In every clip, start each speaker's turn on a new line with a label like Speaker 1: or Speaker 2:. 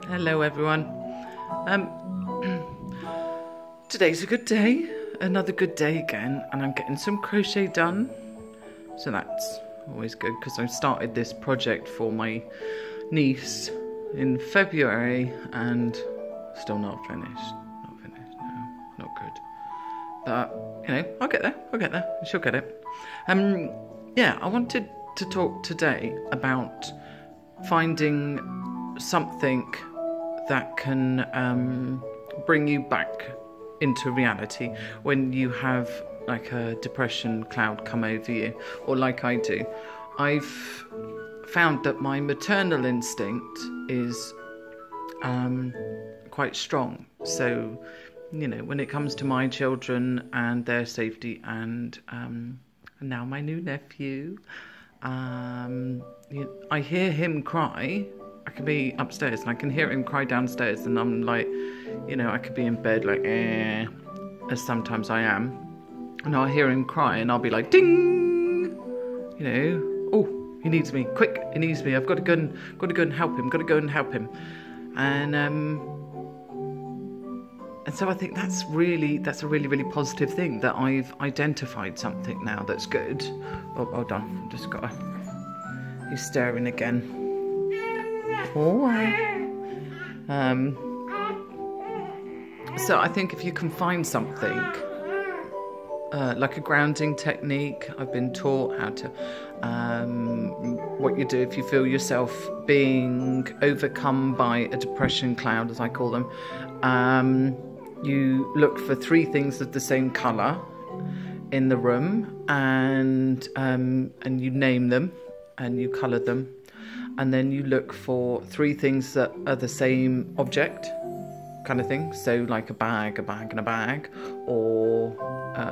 Speaker 1: Hello everyone. Um, Today's a good day, another good day again, and I'm getting some crochet done, so that's always good because I started this project for my niece in February and still not finished. No, not good. But, I'll get there, she'll get it. Yeah, I wanted to talk today about finding something that can bring you back into reality when you have like a depression cloud come over you, or like I do. I've found that my maternal instinct is quite strong. So, when it comes to my children and their safety and now my new nephew, I hear him cry. I can be upstairs and I can hear him cry downstairs, and I'm like, I could be in bed like, as sometimes I am, and I'll hear him cry and I'll be like, ding, oh, he needs me, quick, he needs me, I've got to go and help him, and so I think that's a really, really positive thing, that I've identified something now that's good. Oh, hold on, he's staring again. So I think if you can find something like a grounding technique, I've been taught how to what you do if you feel yourself being overcome by a depression cloud, as I call them. You look for 3 things of the same colour in the room, and you name them and you colour them. And then you look for 3 things that are the same object, kind of thing. So like a bag and a bag, or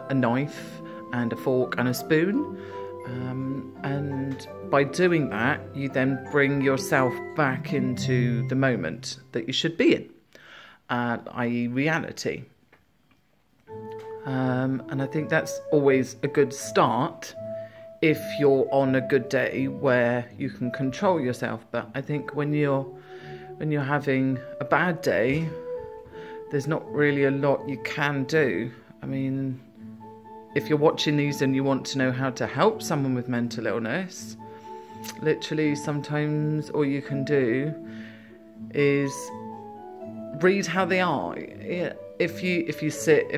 Speaker 1: a knife and a fork and a spoon. And by doing that, you then bring yourself back into the moment that you should be in, i.e. reality. And I think that's always a good start if you're on a good day where you can control yourself. But I think when you're having a bad day, there's not really a lot you can do. I mean, if you're watching these and you want to know how to help someone with mental illness, literally sometimes all you can do is read how they are. If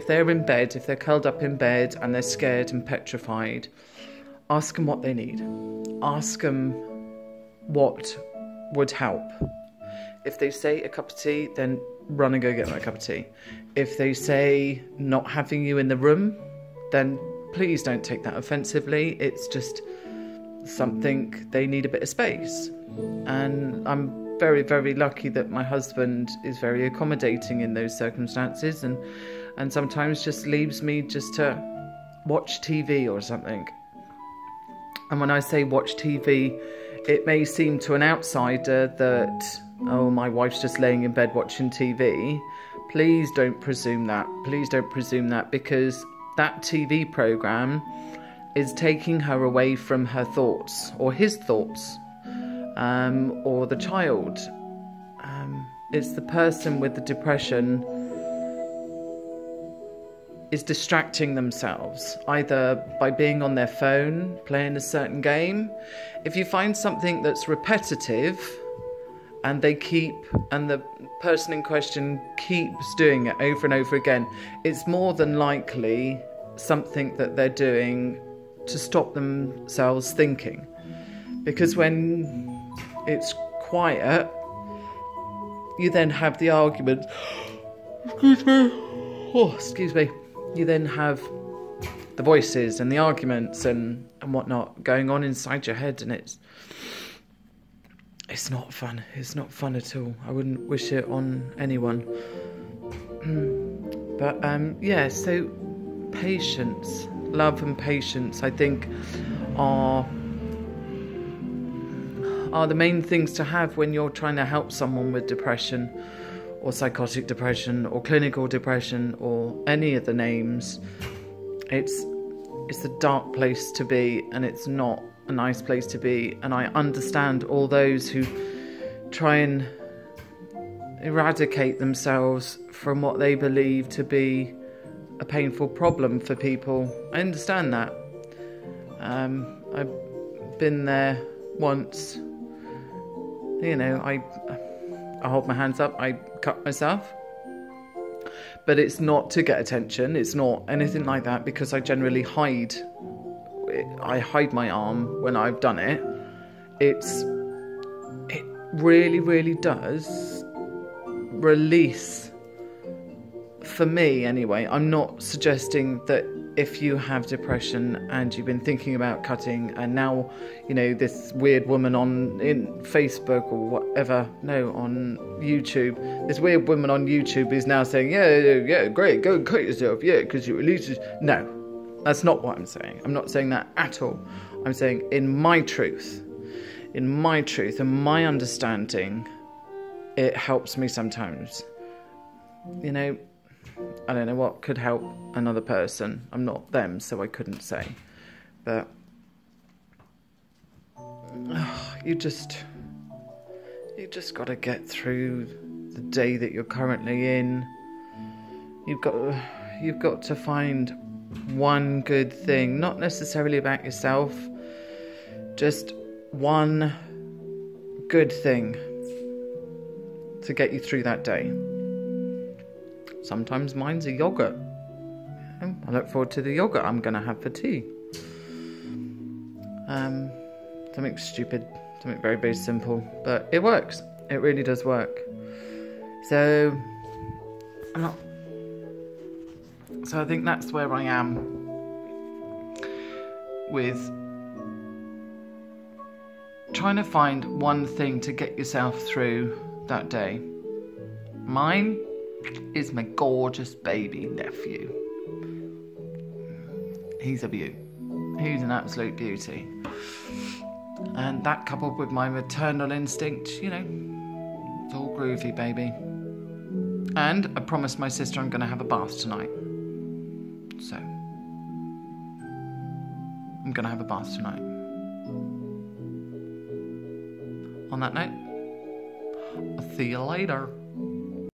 Speaker 1: they're in bed, if they're curled up in bed and they're scared and petrified, ask them what they need. Ask them what would help. If they say a cup of tea, then run and go get them a cup of tea. If they say not having you in the room, then please don't take that offensively. It's just something, they need a bit of space. And I'm very, very lucky that my husband is very accommodating in those circumstances, and sometimes just leaves me just to watch TV or something. And when I say watch TV, it may seem to an outsider that, oh, my wife's just laying in bed watching TV. Please don't presume that. Please don't presume that, because that TV programme is taking her away from her thoughts, or his thoughts, or the child. It's the person with the depression is distracting themselves, either by being on their phone, playing a certain game. If you find something that's repetitive and the person in question keeps doing it over and over again, it's more than likely something that they're doing to stop themselves thinking. Because when it's quiet, you then have the argument, excuse me, you then have the voices and the arguments and whatnot going on inside your head, and it's not fun. It's not fun at all. I wouldn't wish it on anyone. But yeah, so patience, love and patience, I think are the main things to have when you're trying to help someone with depression, or psychotic depression, or clinical depression, or any of the names. It's a dark place to be, and it's not a nice place to be. And I understand all those who try and eradicate themselves from what they believe to be a painful problem for people. I understand that. I've been there once. You know, I hold my hands up, I cut myself. But it's not to get attention, it's not anything like that, because I generally hide my arm when I've done it. It really, really does release, for me anyway. I'm not suggesting that if you have depression and you've been thinking about cutting, and now, you know, this weird woman in Facebook or whatever, no, on YouTube, this weird woman on YouTube is now saying, yeah, great, go and cut yourself, yeah, because you release it. No, that's not what I'm saying. I'm not saying that at all. I'm saying in my truth and my understanding, it helps me sometimes. You know, I don't know what could help another person. I'm not them, so I couldn't say. But you just got to get through the day that you're currently in. You've got to find one good thing, not necessarily about yourself, just one good thing to get you through that day. Sometimes mine's a yogurt. I look forward to the yogurt I'm going to have for tea. Something stupid, something very, very simple, but it works. It really does work. So I think that's where I am with trying to find one thing to get yourself through that day. Mine is my gorgeous baby nephew. He's a beaut. He's an absolute beauty. And that, coupled with my maternal instinct, you know, it's all groovy, baby. And I promised my sister I'm going to have a bath tonight. So, I'm going to have a bath tonight. On that note, I'll see you later.